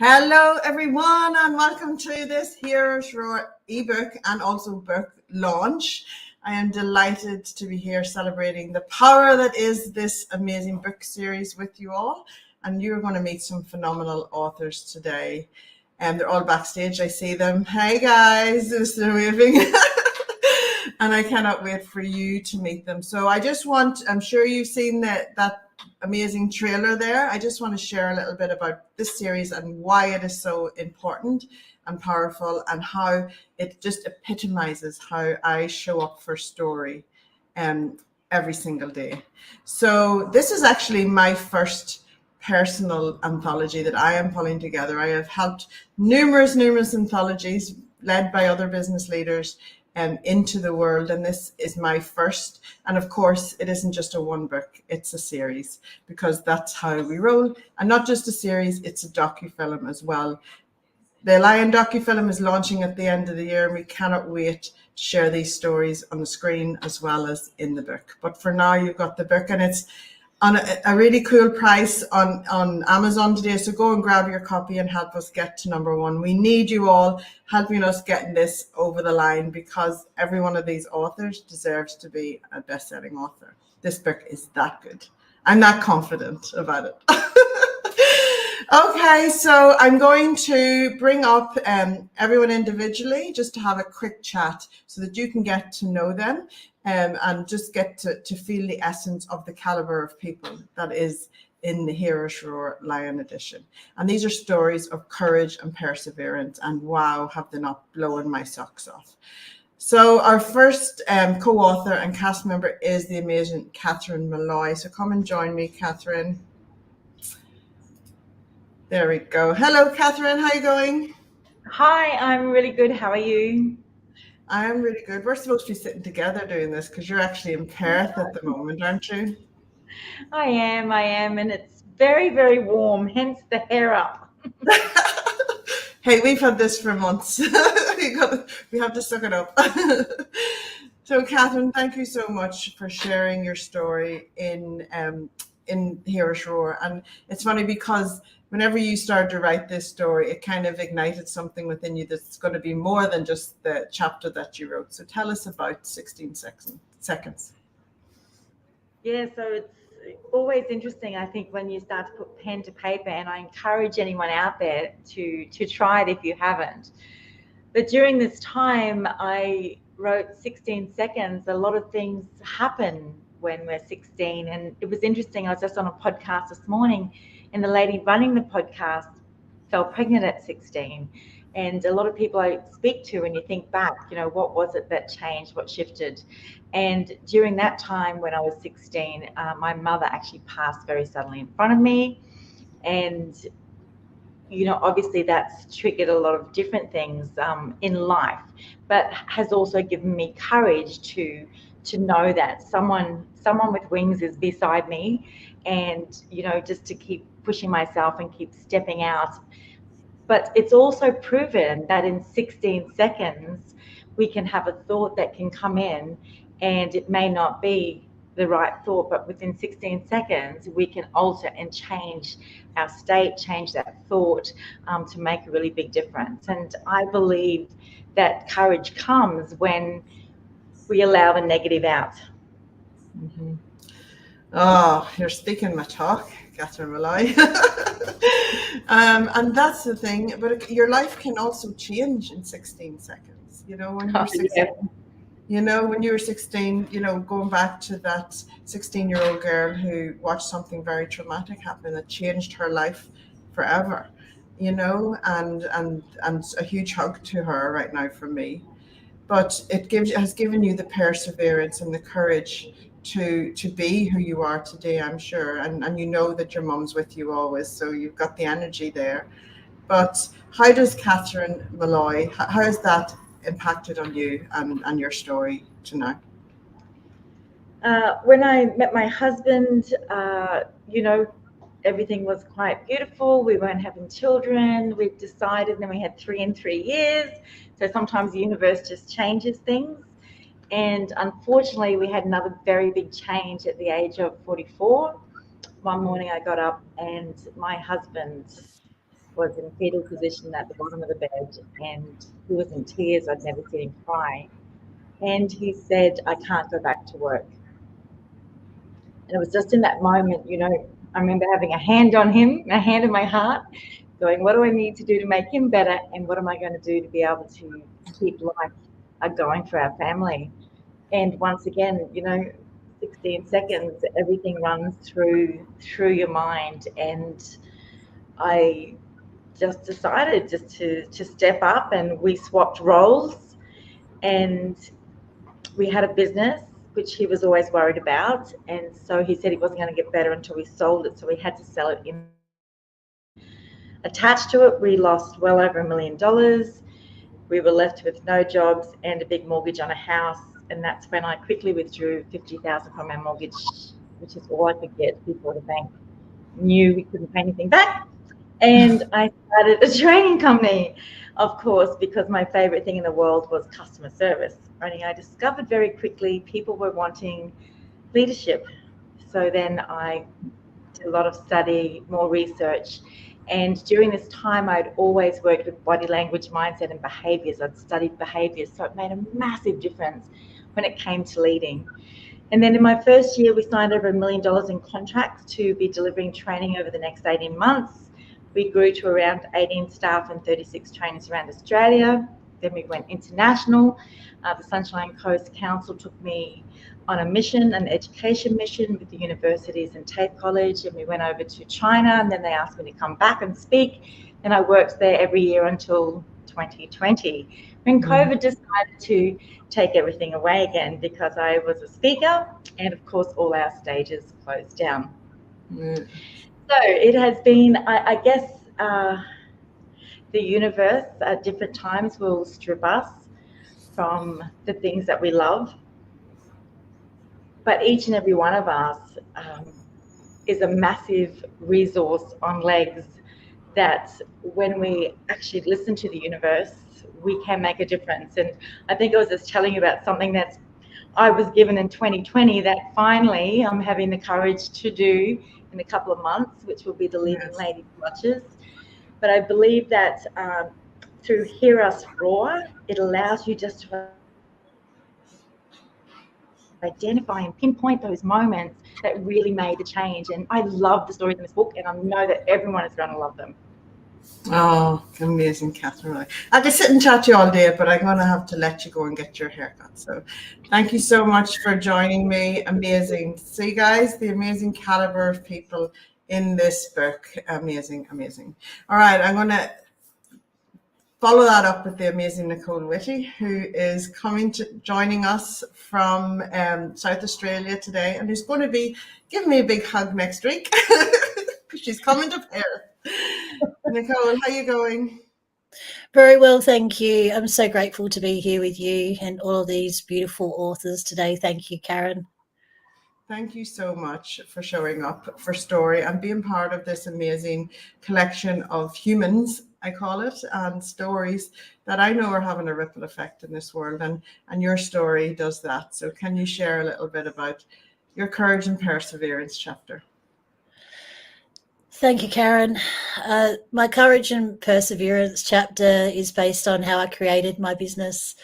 Hello, everyone, and welcome to this Heroes Roar ebook and also book launch. I am delighted to be here celebrating the power that is this amazing book series with you all. And you're going to meet some phenomenal authors today. And they're all backstage. I see them. Hey, guys, they're waving. And I cannot wait for you to meet them. So I'm sure you've seen that amazing trailer there. I just want to share a little bit about this series and why it is so important and powerful, and how it just epitomizes how I show up for story every single day. So this is actually my first personal anthology that I am pulling together. I have helped numerous anthologies led by other business leaders into the world, and this is my first. And of course, it isn't just a one book, it's a series, because that's how we roll. And not just a series, it's a docu-film as well. The Lion docu-film is launching at the end of the year, and we cannot wait to share these stories on the screen as well as in the book. But for now, you've got the book, and it's on a really cool price on Amazon today. So go and grab your copy and help us get to number one. We need you all helping us getting this over the line, because every one of these authors deserves to be a best-selling author. This book is that good. I'm that confident about it. Okay, so I'm going to bring up everyone individually just to have a quick chat so that you can get to know them and just get to feel the essence of the caliber of people that is in the Heroes Roar Lion edition. And these are stories of courage and perseverance, and wow, have they not blown my socks off. So our first co-author and cast member is the amazing Catherine Malloy. So come and join me, Catherine. There we go. Hello, Catherine. How are you going? Hi, I'm really good. How are you? I'm really good. We're supposed to be sitting together doing this because you're actually in Perth at the moment, aren't you? I am, and it's very, very warm, hence the hair up. Hey, we've had this for months. We have to suck it up. So, Catherine, thank you so much for sharing your story in Heroes Roar. And it's funny because whenever you started to write this story, it kind of ignited something within you that's going to be more than just the chapter that you wrote. So tell us about 16 seconds. Yeah, so it's always interesting, I think, when you start to put pen to paper, and I encourage anyone out there to try it if you haven't. But during this time, I wrote 16 seconds. A lot of things happen when we're 16, and it was interesting. I was just on a podcast this morning, and the lady running the podcast fell pregnant at 16. And a lot of people I speak to, when you think back, what was it that changed, what shifted? And during that time when I was 16, my mother actually passed very suddenly in front of me. And, obviously that's triggered a lot of different things in life, but has also given me courage to know that someone with wings is beside me, and, just to keep pushing myself and keep stepping out. But it's also proven that in 16 seconds, we can have a thought that can come in, and it may not be the right thought, but within 16 seconds, we can alter and change our state, change that thought to make a really big difference. And I believe that courage comes when we allow the negative out. Mm-hmm. Oh, you're speaking my talk, Catherine Malloy. And that's the thing, but your life can also change in 16 seconds. When you were 16, when you were 16, going back to that 16-year-old girl who watched something very traumatic happen that changed her life forever, and a huge hug to her right now from me. But it has given you the perseverance and the courage to be who you are today, I'm sure. And you know that your mum's with you always, so you've got the energy there. But how does Catherine Malloy, how has that impacted on you and your story tonight? When I met my husband, everything was quite beautiful. We weren't having children. We decided, and then we had 3 in 3 years. So sometimes the universe just changes things. And unfortunately, we had another very big change at the age of 44. One morning I got up and my husband was in fetal position at the bottom of the bed, and he was in tears. I'd never seen him cry. And he said, I can't go back to work. And it was just in that moment, I remember having a hand on him, a hand on my heart, going, what do I need to do to make him better? And what am I going to do to be able to keep life going for our family? And once again, 16 seconds, everything runs through your mind. And I just decided to step up, and we swapped roles, and we had a business which he was always worried about, and so he said he wasn't going to get better until we sold it, so we had to sell it in. Attached to it, we lost well over $1 million. We were left with no jobs and a big mortgage on a house, and that's when I quickly withdrew $50,000 from our mortgage, which is all I could get before the bank knew we couldn't pay anything back. And I started a training company, of course, because my favorite thing in the world was customer service. Only I discovered very quickly people were wanting leadership. So then I did a lot of study, more research. And during this time, I'd always worked with body language, mindset, and behaviors. I'd studied behaviors. So it made a massive difference when it came to leading. And then in my first year, we signed over $1 million in contracts to be delivering training over the next 18 months. We grew to around 18 staff and 36 trainers around Australia. Then we went international. The Sunshine Coast Council took me on a mission, an education mission with the universities and TAFE College, and we went over to China, and then they asked me to come back and speak, and I worked there every year until 2020, when COVID decided to take everything away again, because I was a speaker, and of course all our stages closed down. So it has been, I guess, the universe at different times will strip us from the things that we love, but each and every one of us is a massive resource on legs that when we actually listen to the universe, we can make a difference. And I think I was just telling you about something that I was given in 2020 that finally I'm having the courage to do in a couple of months, which will be the Leading Lady Clutches. But I believe that through Hear Us Roar, it allows you just to identify and pinpoint those moments that really made the change. And I love the stories in this book, and I know that everyone is going to love them. Oh, amazing, Catherine. I could sit and chat to you all day, but I'm going to have to let you go and get your haircut. So thank you so much for joining me. Amazing. See, guys, the amazing caliber of people in this book. Amazing, amazing. All right, I'm going to follow that up with the amazing Nicole Whitty, who is joining us from South Australia today, and who's going to be giving me a big hug next week because she's coming to Perth. Nicole, how are you going? Very well, thank you. I'm so grateful to be here with you and all of these beautiful authors today. Thank you, Karen. Thank you so much for showing up for Story and being part of this amazing collection of humans, I call it, and stories that I know are having a ripple effect in this world. And your story does that. So can you share a little bit about your Courage and Perseverance chapter? Thank you, Karen. My Courage and Perseverance chapter is based on how I created my business,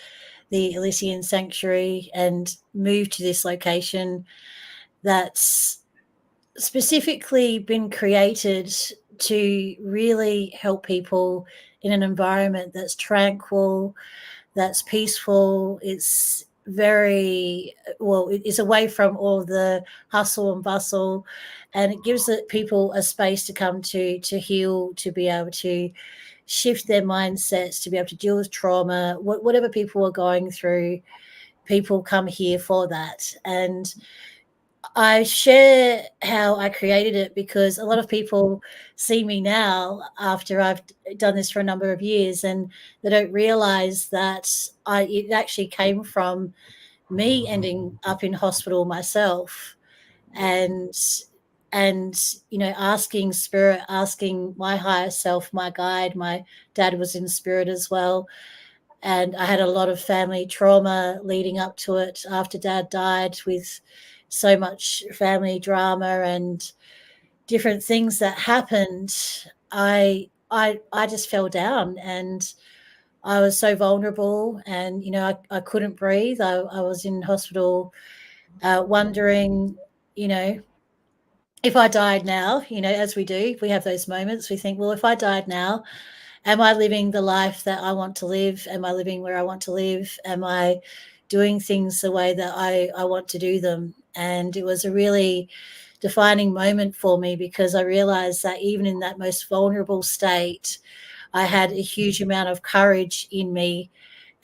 the Elysian Sanctuary, and moved to this location that's specifically been created to really help people in an environment that's tranquil, that's peaceful. It's very well, it is away from all the hustle and bustle, and it gives people a space to come to heal, to be able to shift their mindsets, to be able to deal with trauma, whatever people are going through. People come here for that. And I share how I created it because a lot of people see me now after I've done this for a number of years, and they don't realize that it actually came from me ending up in hospital myself, and asking spirit, asking my higher self, my guide. My dad was in spirit as well, and I had a lot of family trauma leading up to it after Dad died, with so much family drama and different things that happened. I I just fell down, and I was so vulnerable, and I couldn't breathe. I was in hospital, wondering, you know, if I died now, as we do, we have those moments. We think, well, if I died now, am I living the life that I want to live? Am I living where I want to live? Am I doing things the way that I want to do them? And it was a really defining moment for me, because I realized that even in that most vulnerable state, I had a huge amount of courage in me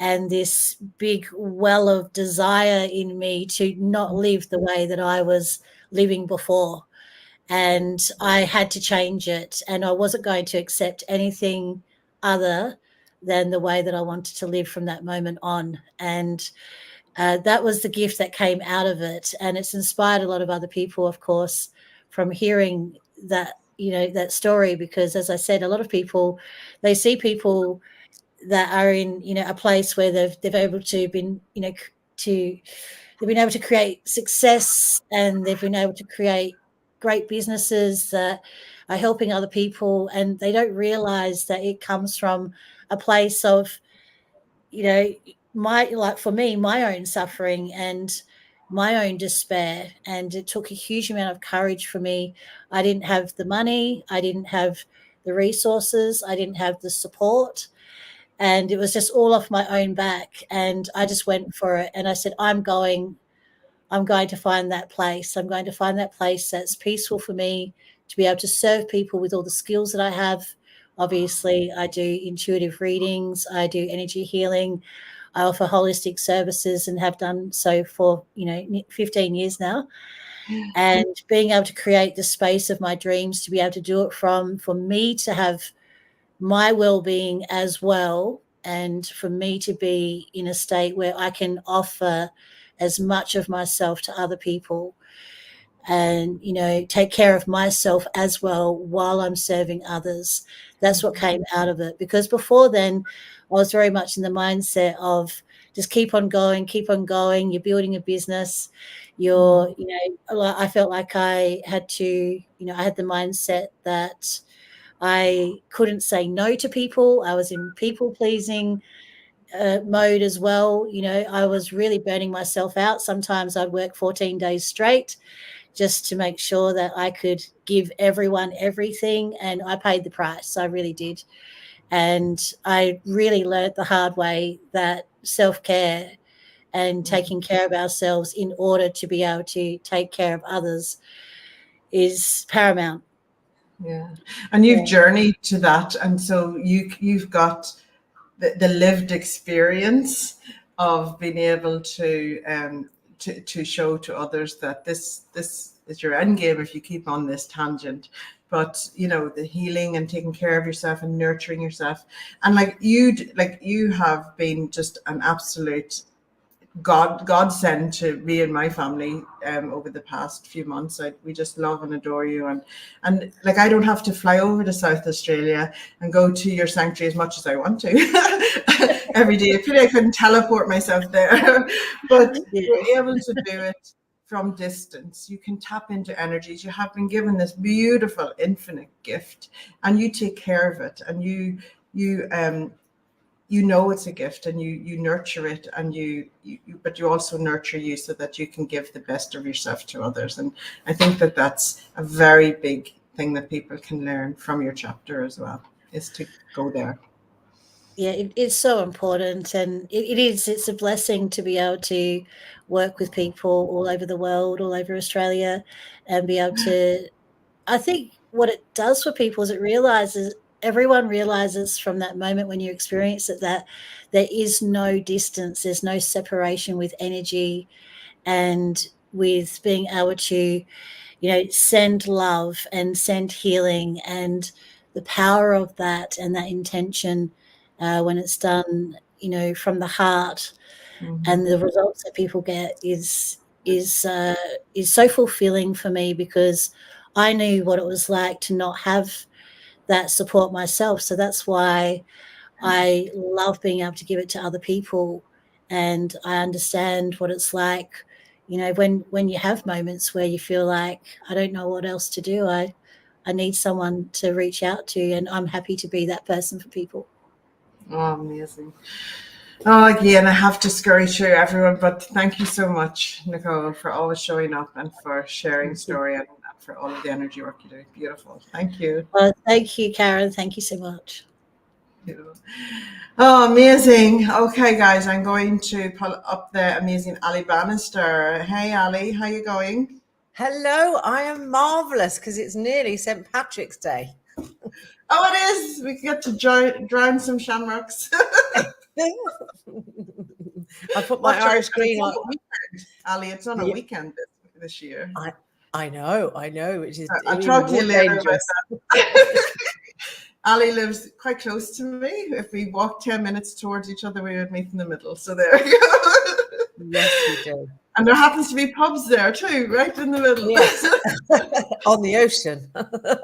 and this big well of desire in me to not live the way that I was living before. And I had to change it, and I wasn't going to accept anything other than the way that I wanted to live from that moment on. And that was the gift that came out of it, and it's inspired a lot of other people, of course, from hearing that that story. Because, as I said, a lot of people, they see people that are in a place where they've able to been to they've been able to create success, and they've been able to create great businesses that are helping other people, and they don't realize that it comes from a place of my like for me, my own suffering and my own despair. And it took a huge amount of courage for me. I didn't have the money, I didn't have the resources, I didn't have the support, and it was just all off my own back. And I just went for it, and I said, I'm going to find that place. I'm going to find that place that's peaceful for me, to be able to serve people with all the skills that I have. Obviously, I do intuitive readings, I do energy healing, I offer holistic services, and have done so for 15 years now. And being able to create the space of my dreams, to be able to do it for me to have my well-being as well, and for me to be in a state where I can offer as much of myself to other people, and take care of myself as well while I'm serving others. That's what came out of it. Because before then, I was very much in the mindset of just keep on going, keep on going. You're building a business. I felt like I had to, I had the mindset that I couldn't say no to people. I was in people pleasing mode as well. I was really burning myself out. Sometimes I'd work 14 days straight just to make sure that I could give everyone everything. And I paid the price. I really did. And I really learned the hard way that self-care and taking care of ourselves in order to be able to take care of others is paramount. Yeah. And you've journeyed to that. And so you've got the lived experience of being able to show to others that this is your end game if you keep on this tangent. But the healing and taking care of yourself and nurturing yourself, and like you have been just an absolute godsend to me and my family over the past few months. We just love and adore you, and like I don't have to fly over to South Australia and go to your sanctuary as much as I want to every day. I feel like I couldn't teleport myself there, but you're able to do it from distance. You can tap into energies. You have been given this beautiful infinite gift, and you take care of it, and you it's a gift, and you nurture it, and but you also nurture you so that you can give the best of yourself to others. And I think that that's a very big thing that people can learn from your chapter as well, is to go there. Yeah, it's so important, and it's a blessing to be able to work with people all over the world, all over Australia, and be able to, I think what it does for people is everyone realizes from that moment when you experience it, that there is no distance, there's no separation with energy, and with being able to send love and send healing, and the power of that, and that intention when it's done from the heart. And the results that people get is so fulfilling for me, because I knew what it was like to not have that support myself. So that's why I love being able to give it to other people. And I understand what it's like, when you have moments where you feel like, I don't know what else to do. I need someone to reach out to, and I'm happy to be that person for people. Oh, amazing. Oh, again, I have to scurry through everyone, but thank you so much, Nicole, for always showing up and for sharing story and for all of the energy work you do. Beautiful. Thank you. Thank you, Karen. Thank you so much. Oh, amazing. Okay, guys, I'm going to pull up the amazing Ali Bannister. Hey, Ali, how you going? Hello, I am marvellous because it's nearly St. Patrick's Day. Oh, it is. We get to drown some shamrocks. I put my Irish green on. Ali, it's on a weekend this year. I know, which is I'll even talk to you more later dangerous. about that. Ali lives quite close to me. If we walked 10 minutes towards each other, we would meet in the middle. So there you go. Yes, we do. And there happens to be pubs there too, right in the middle. Yes. On the ocean.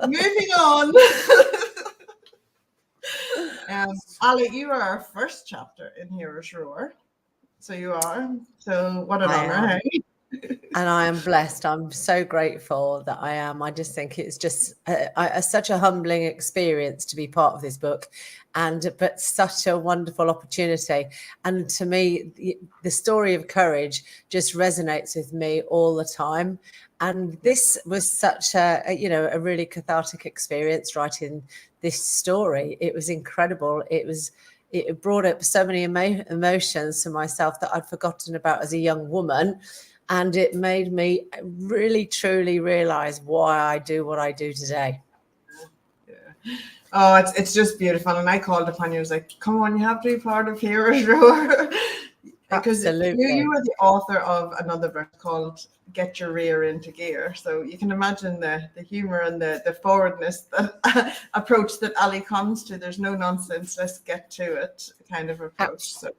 Moving on. Ali, you are our first chapter in Heroes Roar. So you are. So what an honor, hey? And I am blessed. I'm so grateful that I am. I just think it's just such a humbling experience to be part of this book, but such a wonderful opportunity. And to me, the story of courage just resonates with me all the time. And this was such a really cathartic experience writing this story. It was incredible. It brought up so many emotions to myself that I'd forgotten about as a young woman. And it made me really, truly realize why I do what I do today. Yeah. Oh, it's just beautiful. And I called upon you. I was like, come on, you have to be part of Heroes Roar. Because you were the author of another book called Get Your Rear into Gear. So you can imagine the humor and the forwardness, the approach that Ali comes to. There's no nonsense, let's get to it kind of approach. So.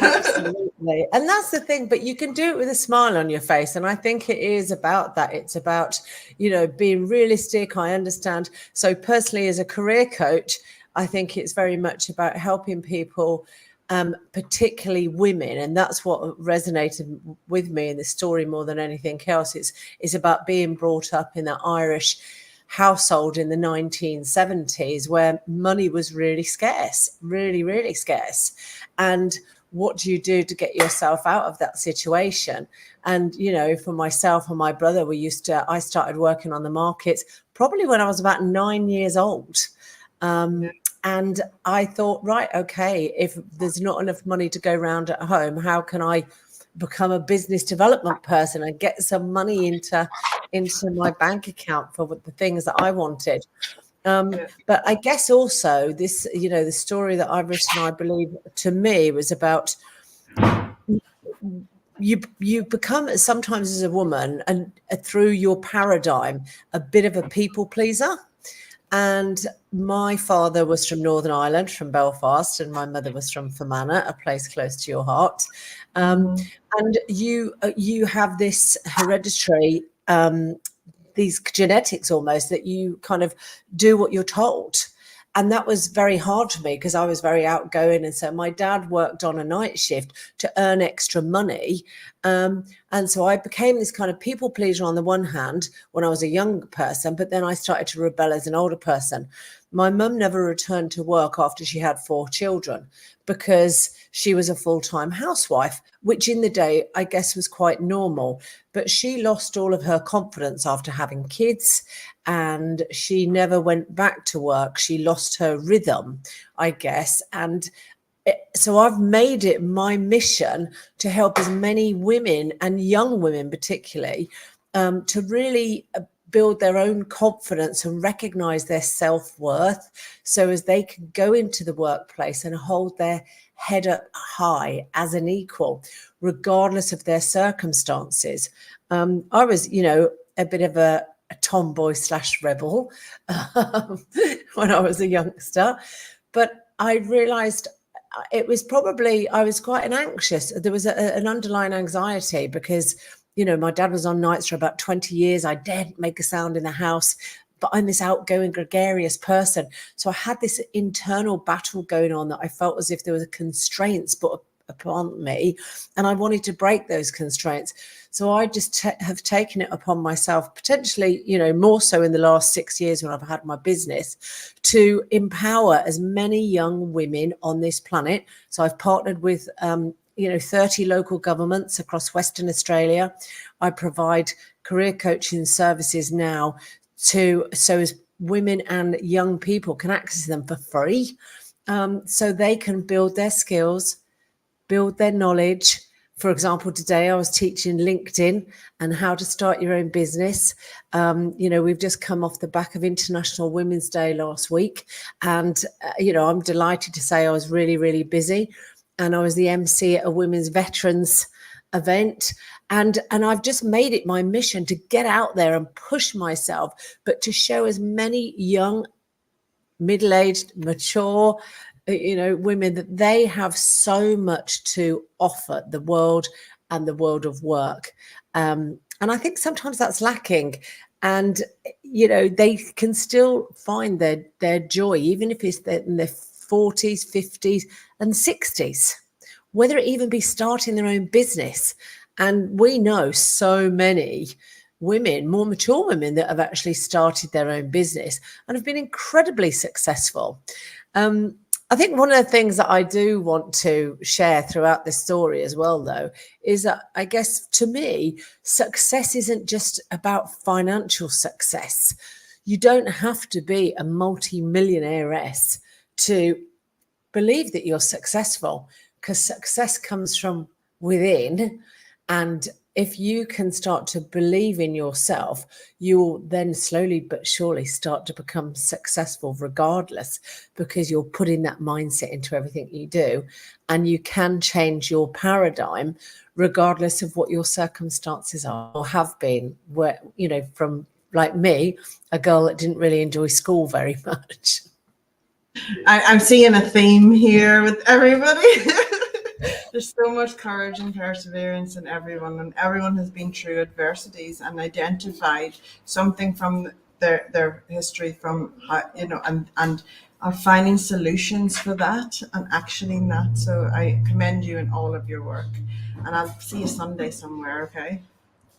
Absolutely. And that's the thing, but you can do it with a smile on your face. And I think it is about that. It's about, being realistic. I understand. So personally, as a career coach, I think it's very much about helping people, particularly women. And that's what resonated with me in the story more than anything else. It's about being brought up in that Irish household in the 1970s where money was really scarce, really, really scarce. And what do you do to get yourself out of that situation? And, for myself and my brother, I started working on the markets probably when I was about 9 years old. And I thought, right, okay, if there's not enough money to go around at home, how can I become a business development person and get some money into my bank account for the things that I wanted? But I guess also this, the story that I've written, I believe, to me, was about you become sometimes as a woman and through your paradigm a bit of a people pleaser. And my father was from Northern Ireland, from Belfast, and my mother was from Fermanagh, a place close to your heart. And you have this hereditary these genetics almost that you kind of do what you're told. And that was very hard for me because I was very outgoing. And so my dad worked on a night shift to earn extra money. And so I became this kind of people pleaser on the one hand when I was a young person, but then I started to rebel as an older person. My mum never returned to work after she had 4 children because she was a full-time housewife, which in the day, I guess, was quite normal. But she lost all of her confidence after having kids, and she never went back to work. She lost her rhythm, I guess. And so I've made it my mission to help as many women, and young women particularly, to really build their own confidence and recognize their self-worth so as they can go into the workplace and hold their head up high as an equal, regardless of their circumstances. I was, a bit of a tomboy / rebel when I was a youngster, but I realized it was probably, I was quite anxious. There was an underlying anxiety because my dad was on nights for about 20 years. I daren't make a sound in the house, but I'm this outgoing, gregarious person. So I had this internal battle going on that I felt as if there was constraints, but upon me, and I wanted to break those constraints. So I just have taken it upon myself, potentially, more so in the last 6 years when I've had my business, to empower as many young women on this planet. So I've partnered with 30 local governments across Western Australia. I provide career coaching services now so as women and young people can access them for free, so they can build their skills, build their knowledge. For example, today I was teaching LinkedIn and how to start your own business. We've just come off the back of International Women's Day last week. And, I'm delighted to say I was really, really busy. And I was the MC at a women's veterans event. And I've just made it my mission to get out there and push myself, but to show as many young, middle-aged, mature, women that they have so much to offer the world and the world of work. And I think sometimes that's lacking. And, they can still find their joy, even if it's in their 40s, 50s and 60s, whether it even be starting their own business. And we know so many women, more mature women, that have actually started their own business and have been incredibly successful. I think one of the things that I do want to share throughout this story as well, though, is that I guess to me, success isn't just about financial success. You don't have to be a multi-millionairess to believe that you're successful, because success comes from within. And if you can start to believe in yourself, you'll then slowly but surely start to become successful regardless, because you're putting that mindset into everything you do. And you can change your paradigm regardless of what your circumstances are or have been, where, from like me, a girl that didn't really enjoy school very much. I'm seeing a theme here with everybody. There's so much courage and perseverance in everyone, and everyone has been through adversities and identified something from their history, from and are finding solutions for that and actioning that. So I commend you in all of your work, and I'll see you Sunday somewhere. Okay.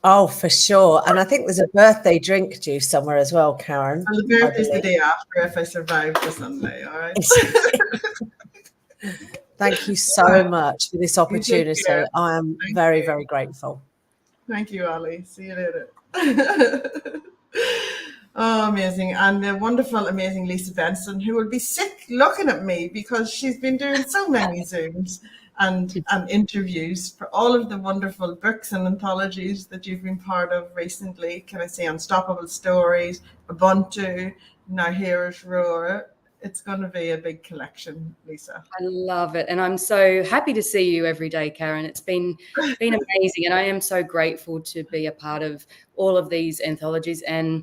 Oh, for sure. And I think there's a birthday drink due somewhere as well, Karen. Well, the birthday's the day after if I survive the Sunday. All right. Thank you so much for this opportunity. care. I am Thank very, you. very grateful. Thank you, Ali. See you later. Oh, amazing. And the wonderful, amazing Lisa Benson, who will be sick looking at me because she's been doing so many Zooms and interviews for all of the wonderful books and anthologies that you've been part of recently. Can I say Unstoppable Stories, Ubuntu, now Heroes Roar. It's going to be a big collection, Lisa. I love it. And I'm so happy to see you every day, Karen. It's been amazing. And I am so grateful to be a part of all of these anthologies. And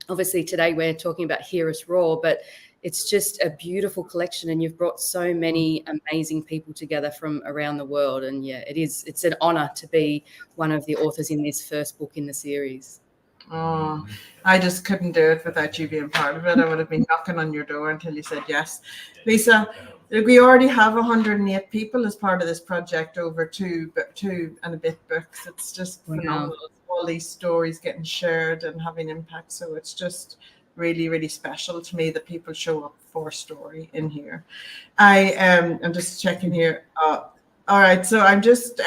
obviously today we're talking about Heroes Raw, but it's just a beautiful collection. And you've brought so many amazing people together from around the world. And yeah, it's an honor to be one of the authors in this first book in the series. Oh, I just couldn't do it without you being part of it. I would have been knocking on your door until you said yes. Lisa, we already have 108 people as part of this project, over two and a bit books. It's just phenomenal. All these stories getting shared and having impact. So it's just really, really special to me that people show up for a story in here. I'm just checking here. All right. So I'm just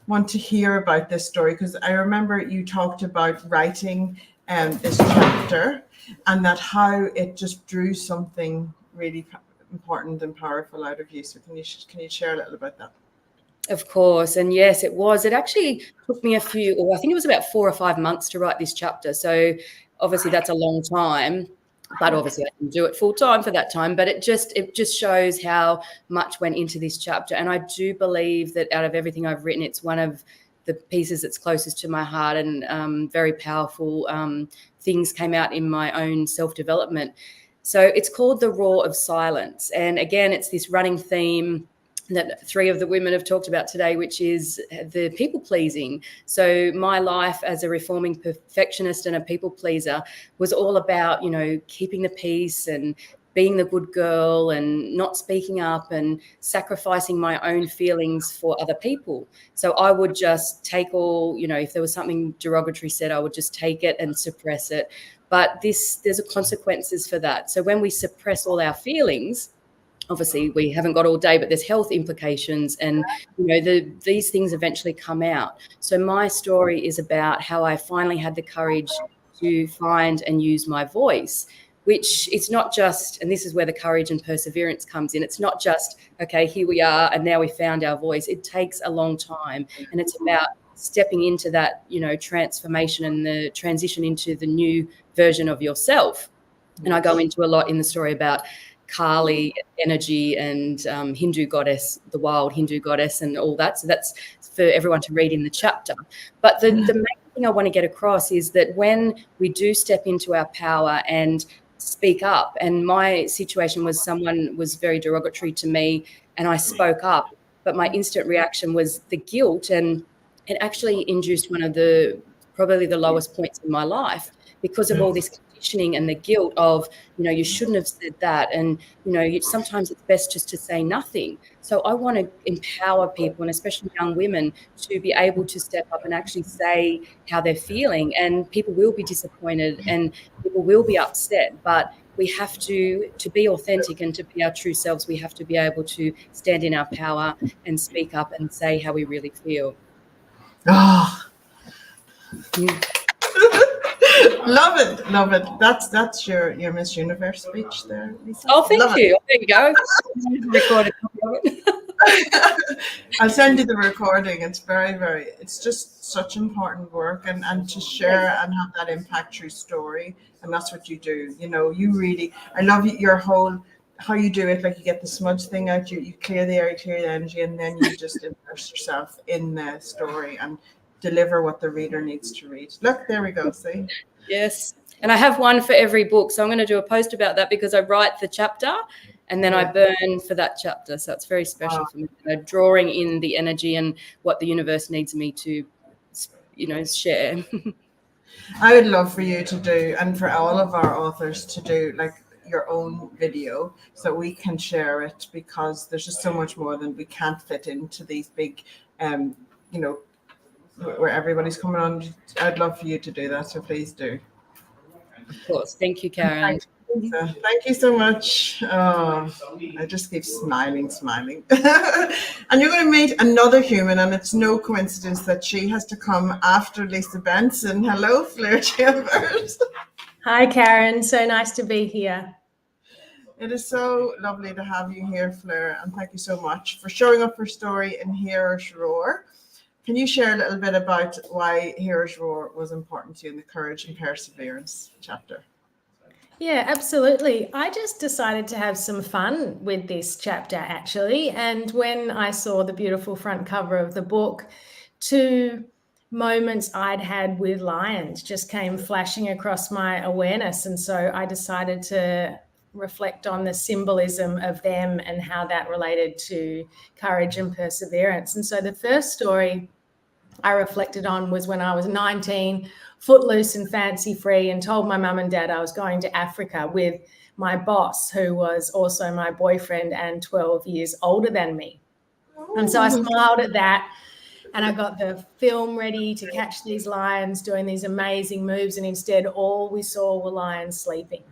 want to hear about this story, because I remember you talked about writing this chapter and that how it just drew something really important and powerful out of you. So can you share a little about that? Of course. And yes, it was. It actually took me I think it was about 4 or 5 months to write this chapter. So obviously that's a long time. But obviously I didn't do it full time for that time. But it just shows how much went into this chapter. And I do believe that out of everything I've written, it's one of the pieces that's closest to my heart, and very powerful things came out in my own self-development. So it's called The Roar of Silence. And again, it's this running theme that 3 of the women have talked about today, which is the people pleasing. So my life as a reforming perfectionist and a people pleaser was all about, keeping the peace and being the good girl and not speaking up and sacrificing my own feelings for other people. So I would just take all, if there was something derogatory said, I would just take it and suppress it. But there's consequences for that. So when we suppress all our feelings, obviously we haven't got all day, but there's health implications, and these things eventually come out. So my story is about how I finally had the courage to find and use my voice, which it's not just, and this is where the courage and perseverance comes in. It's not just, okay, here we are, and now we found our voice. It takes a long time, and it's about stepping into that, transformation and the transition into the new version of yourself. And I go into a lot in the story about Kali energy and Hindu goddess, the wild Hindu goddess, and all that. So that's for everyone to read in the chapter. But the main thing I want to get across is that when we do step into our power and speak up, and my situation was someone was very derogatory to me and I spoke up, but my instant reaction was the guilt, and it actually induced one of probably the lowest points in my life because of all this conditioning and the guilt of, you shouldn't have said that. And, sometimes it's best just to say nothing. So I want to empower people, and especially young women, to be able to step up and actually say how they're feeling. And people will be disappointed and people will be upset, but we have to be authentic and to be our true selves. We have to be able to stand in our power and speak up and say how we really feel. Oh. Love it. That's your Miss Universe speech there, Lisa. Oh, thank you. There you go. Record a copy of it. I'll send you the recording. It's it's just such important work, and to share and have that impact through story, and that's what you do. You really, I love your whole, how you do it. Like, you get the smudge thing out, you clear the air, you clear the energy, and then you just immerse yourself in the story and deliver what the reader needs to read. Look, there we go. See? Yes. And I have one for every book. So I'm going to do a post about that because I write the chapter and then I burn for that chapter. So it's very special for me, drawing in the energy and what the universe needs me to, share. I would love for you to do, and for all of our authors to do, like, your own video so we can share it, because there's just so much more than we can't fit into these big, where everybody's coming on. I'd love for you to do that, so please do. Of course. Thank you, Karen. Thank you so much. Oh, I just keep smiling. And you're going to meet another human, and it's no coincidence that she has to come after Lisa Benson. Hello, Fleur Chambers. Hi, Karen. So nice to be here. It is so lovely to have you here, Fleur, and thank you so much for showing up for story in Hero's Roar. Can you share a little bit about why Hero's Roar was important to you in the Courage and Perseverance chapter? Yeah, absolutely. I just decided to have some fun with this chapter, actually. And when I saw the beautiful front cover of the book, 2 moments I'd had with lions just came flashing across my awareness. And so I decided to reflect on the symbolism of them and how that related to courage and perseverance. And so the first story I reflected on was when I was 19, footloose and fancy free, and told my mum and dad I was going to Africa with my boss, who was also my boyfriend and 12 years older than me. And so I smiled at that, and I got the film ready to catch these lions doing these amazing moves, and instead all we saw were lions sleeping.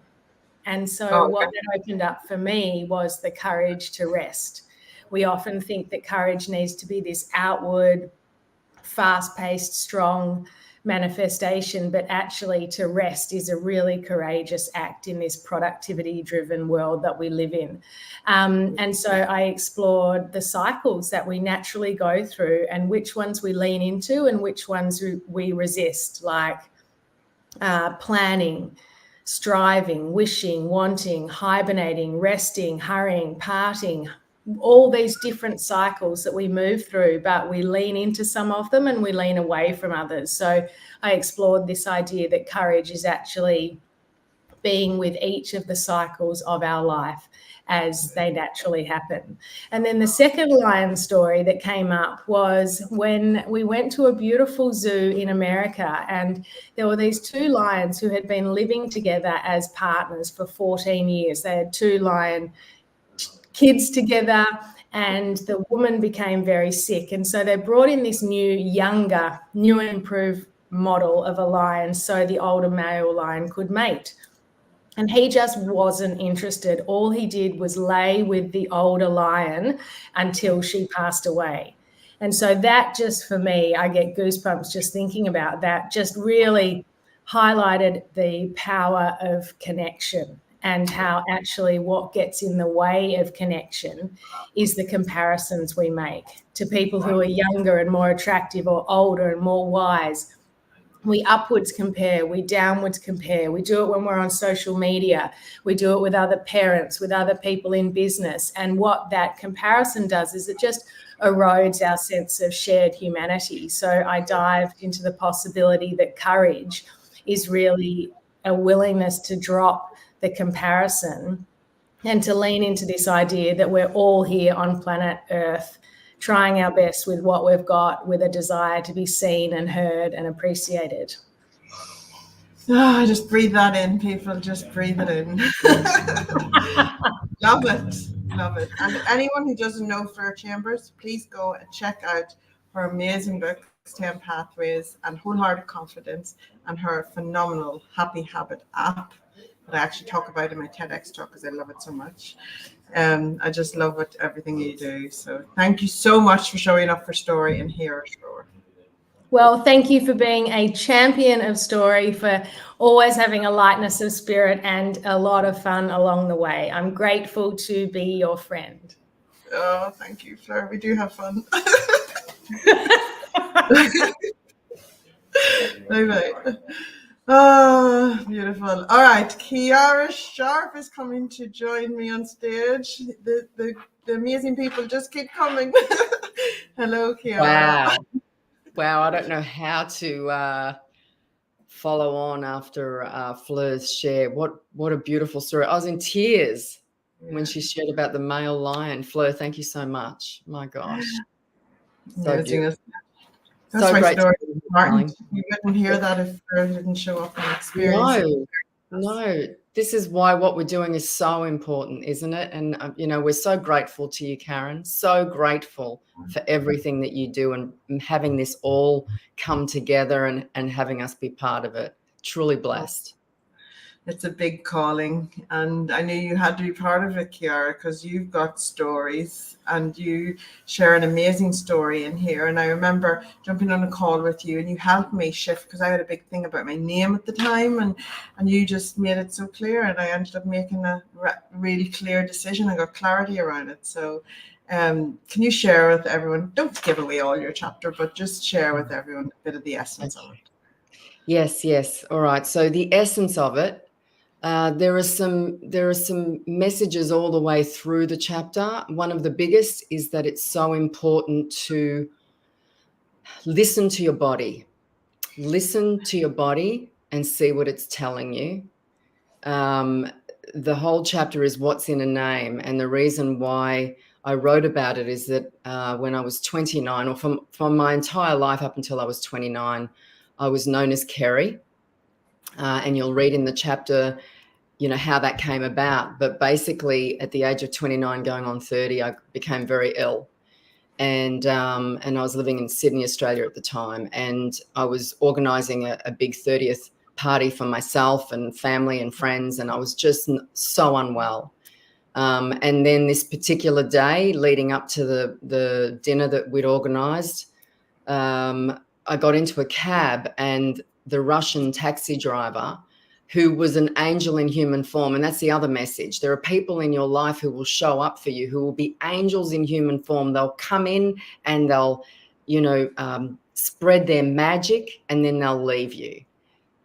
And so what that opened up for me was the courage to rest. We often think that courage needs to be this outward, fast-paced, strong manifestation, but actually to rest is a really courageous act in this productivity-driven world that we live in. And so I explored the cycles that we naturally go through and which ones we lean into and which ones we resist, like planning, striving, wishing, wanting, hibernating, resting, hurrying, parting, all these different cycles that we move through, but we lean into some of them and we lean away from others. So I explored this idea that courage is actually being with each of the cycles of our life as they naturally happen. And then the second lion story that came up was when we went to a beautiful zoo in America, and there were these two lions who had been living together as partners for 14 years. They had two lion kids together, and the woman became very sick. And so they brought in this new and improved model of a lion so the older male lion could mate. And he just wasn't interested. All he did was lay with the older lion until she passed away. And so that just, for me, I get goosebumps just thinking about that, just really highlighted the power of connection, and how actually what gets in the way of connection is the comparisons we make to people who are younger and more attractive, or older and more wise. We upwards compare, we downwards compare. We do it when we're on social media. We do it with other parents, with other people in business. And what that comparison does is it just erodes our sense of shared humanity. So I dived into the possibility that courage is really a willingness to drop the comparison and to lean into this idea that we're all here on planet Earth trying our best with what we've got, with a desire to be seen and heard and appreciated. Oh, just breathe that in, people. Just breathe it in. Love it. Love it. And anyone who doesn't know Fleur Chambers, please go and check out her amazing books, 10 Pathways and Wholehearted Confidence, and her phenomenal Happy Habit app that I actually talk about in my TEDx talk because I love it so much. I just love everything you do. So thank you so much for showing up for Story and Hero's Roar. Well, thank you for being a champion of story, for always having a lightness of spirit and a lot of fun along the way. I'm grateful to be your friend. Oh, thank you, Fleur. We do have fun. Bye-bye. Oh, beautiful. All right, Kiara Sharp is coming to join me on stage. The amazing people just keep coming. Hello, Kiara. Wow, I don't know how to follow on after Fleur's share. What a beautiful story. I was in tears when she shared about the male lion. Fleur, thank you so much. My gosh. So beautiful. That's so my great story. Martin, you wouldn't hear that if Fleur didn't show up and experience it. No. This is why what we're doing is so important, isn't it? And, we're so grateful to you, Karen. So grateful for everything that you do and having this all come together and having us be part of it. Truly blessed. It's a big calling, and I knew you had to be part of it, Kiara, because you've got stories and you share an amazing story in here. And I remember jumping on a call with you and you helped me shift, because I had a big thing about my name at the time, and you just made it so clear, and I ended up making a really clear decision. I got clarity around it. So can you share with everyone, don't give away all your chapter, but just share with everyone a bit of the essence of it. Yes. All right. So the essence of it, there are some messages all the way through the chapter. One of the biggest is that it's so important to listen to your body. Listen to your body and see what it's telling you. The whole chapter is what's in a name, and the reason why I wrote about it is that when I was 29, or from my entire life up until I was 29, I was known as Kerry. And you'll read in the chapter, how that came about. But basically, at the age of 29, going on 30, I became very ill. And I was living in Sydney, Australia at the time. And I was organising a big 30th party for myself and family and friends. And I was just so unwell. And then this particular day leading up to the dinner that we'd organised, I got into a cab, and the Russian taxi driver, who was an angel in human form. And that's the other message. There are people in your life who will show up for you, who will be angels in human form. They'll come in and they'll, spread their magic, and then they'll leave you.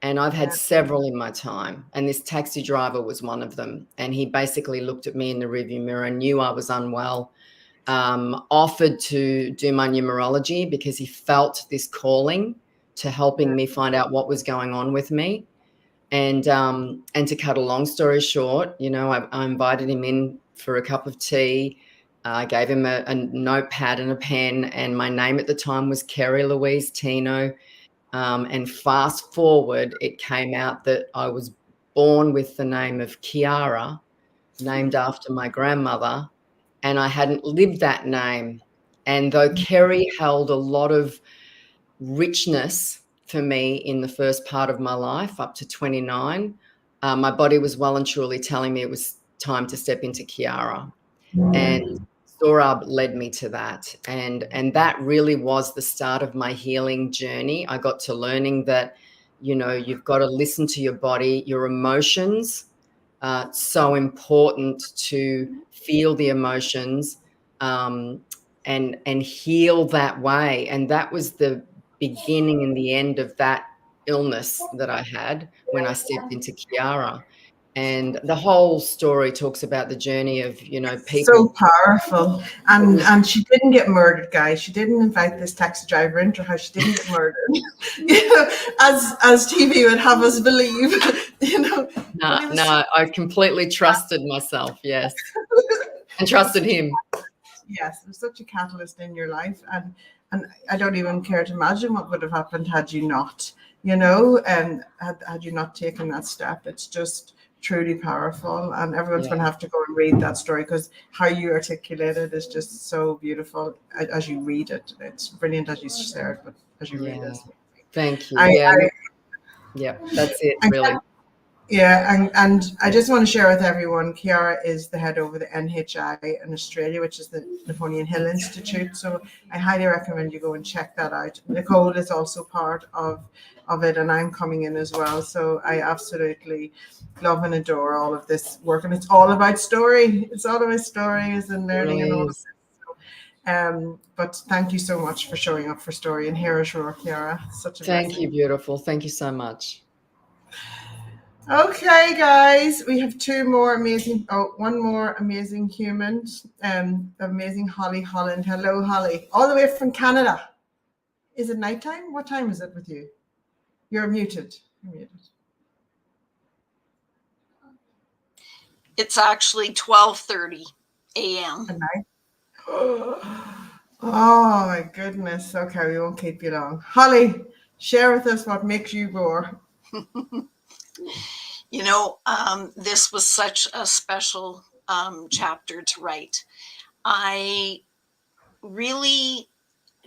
And I've had several in my time. And this taxi driver was one of them. And he basically looked at me in the rearview mirror, knew I was unwell, offered to do my numerology because he felt this calling to helping me find out what was going on with me. And to cut a long story short, I invited him in for a cup of tea. I gave him a notepad and a pen, and my name at the time was Kerry Louise Tino. And fast forward, it came out that I was born with the name of Kiara, named after my grandmother, and I hadn't lived that name. And though Kerry held a lot of richness for me in the first part of my life up to 29, my body was well and truly telling me it was time to step into Kiara. And Storab led me to that. And that really was the start of my healing journey. I got to learning that, you've got to listen to your body, your emotions. So important to feel the emotions and heal that way. And that was the beginning and the end of that illness that I had when I stepped into Kiara. And the whole story talks about the journey of, people. So powerful. And she didn't get murdered, guys. She didn't invite this taxi driver into her house. She didn't get murdered. As TV would have us believe, No, I completely trusted myself, yes. And trusted him. Yes, there's such a catalyst in your life. And I don't even care to imagine what would have happened had you not, and had you not taken that step. It's just truly powerful, and everyone's going to have to go and read that story, because how you articulate it is just so beautiful as you read it. It's brilliant as you share it, but as you read it. Thank you. That's it, really. And I just want to share with everyone, Kiara is the head over the NHI in Australia, which is the Napoleon Hill Institute. So I highly recommend you go and check that out. Nicole is also part of it, and I'm coming in as well. So I absolutely love and adore all of this work, and it's all about story. It's all about stories and learning and all of this. So, but thank you so much for showing up for story, and here is your Kiara. Such a Thank blessing. you, beautiful. Thank you so much. Okay, guys, we have one more amazing human, amazing Holly Holland. Hello, Holly, all the way from Canada. Is it nighttime? What time is it with you? You're muted. It's actually 12:30 a.m. At night? Oh my goodness. Okay, we won't keep you long. Holly, share with us what makes you roar. This was such a special chapter to write. I really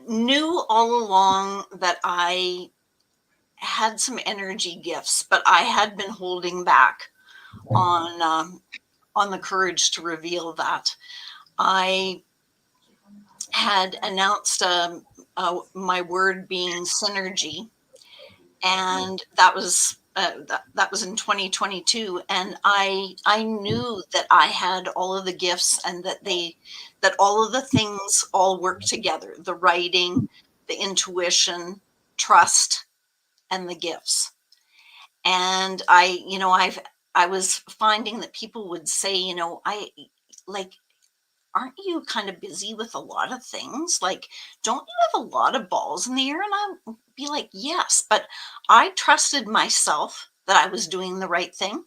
knew all along that I had some energy gifts, but I had been holding back on the courage to reveal that. I had announced my word being synergy, and that was that was in 2022, and I knew that I had all of the gifts, and that all of the things all work together: the writing, the intuition, trust, and the gifts. And I was finding that people would say, aren't you kind of busy with a lot of things? Like, don't you have a lot of balls in the air? And I'd be like, yes, but I trusted myself that I was doing the right thing.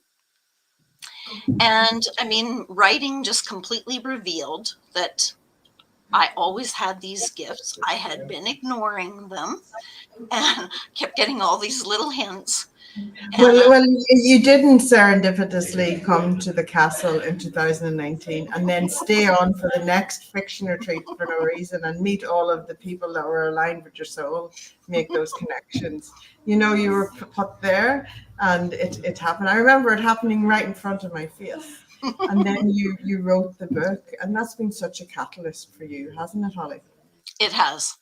And I mean, writing just completely revealed that I always had these gifts. I had been ignoring them and kept getting all these little hints. Well, you didn't serendipitously come to the castle in 2019 and then stay on for the next fiction retreat for no reason and meet all of the people that were aligned with your soul, make those connections. You were put there, and it happened. I remember it happening right in front of my face. And then you wrote the book, and that's been such a catalyst for you, hasn't it, Holly? It has.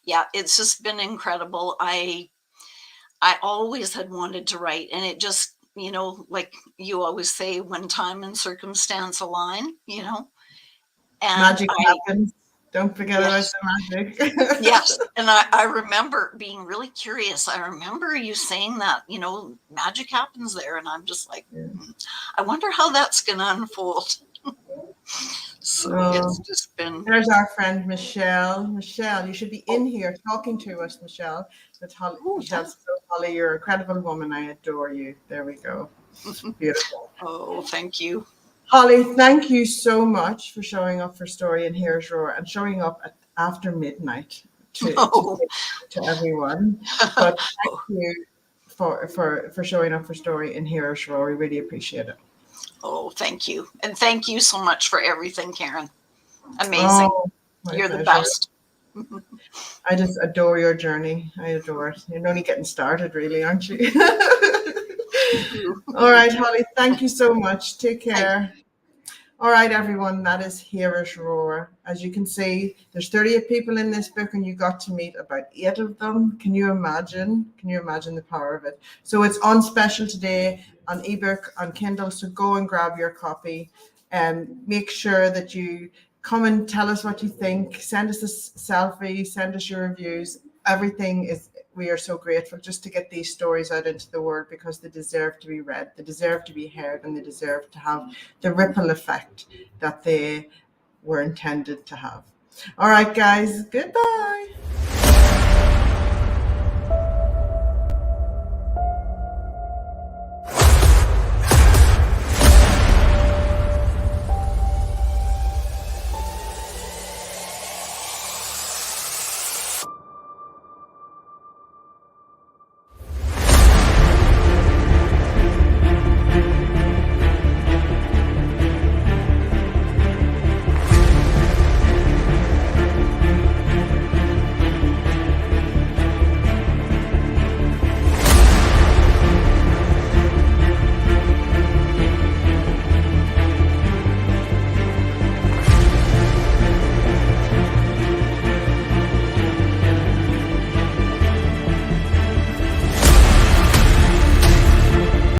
Yeah, it's just been incredible. I always had wanted to write, and it just, like you always say, when time and circumstance align, and magic happens. Don't forget about the magic. Yes. And I remember being really curious. I remember you saying that, magic happens there. And I'm just like, I wonder how that's going to unfold. So it's just been. There's our friend Michelle. Michelle, you should be in here talking to us, Michelle. That's Holly. Michelle's so Holly, you're a incredible woman. I adore you. There we go. Beautiful. Oh, thank you. Holly, thank you so much for showing up for Story in Here's Roar and showing up after midnight to everyone. But thank you for showing up for Story in Here's Roar. We really appreciate it. Oh, thank you. And thank you so much for everything, Karen. Amazing. Oh, You're pleasure. the best. I just adore your journey. I adore it. You're only getting started, really, aren't you? All right, Holly, thank you so much. Take care. All right, everyone, that is Here's Roar. As you can see, there's 38 people in this book, and you got to meet about 8 of them. Can you imagine? Can you imagine the power of it? So it's on special today on ebook, on Kindle. So go and grab your copy, and make sure that you come and tell us what you think. Send us a selfie, send us your reviews. Everything is, we are so grateful just to get these stories out into the world, because they deserve to be read, they deserve to be heard, and they deserve to have the ripple effect that they were intended to have. All right, guys, goodbye.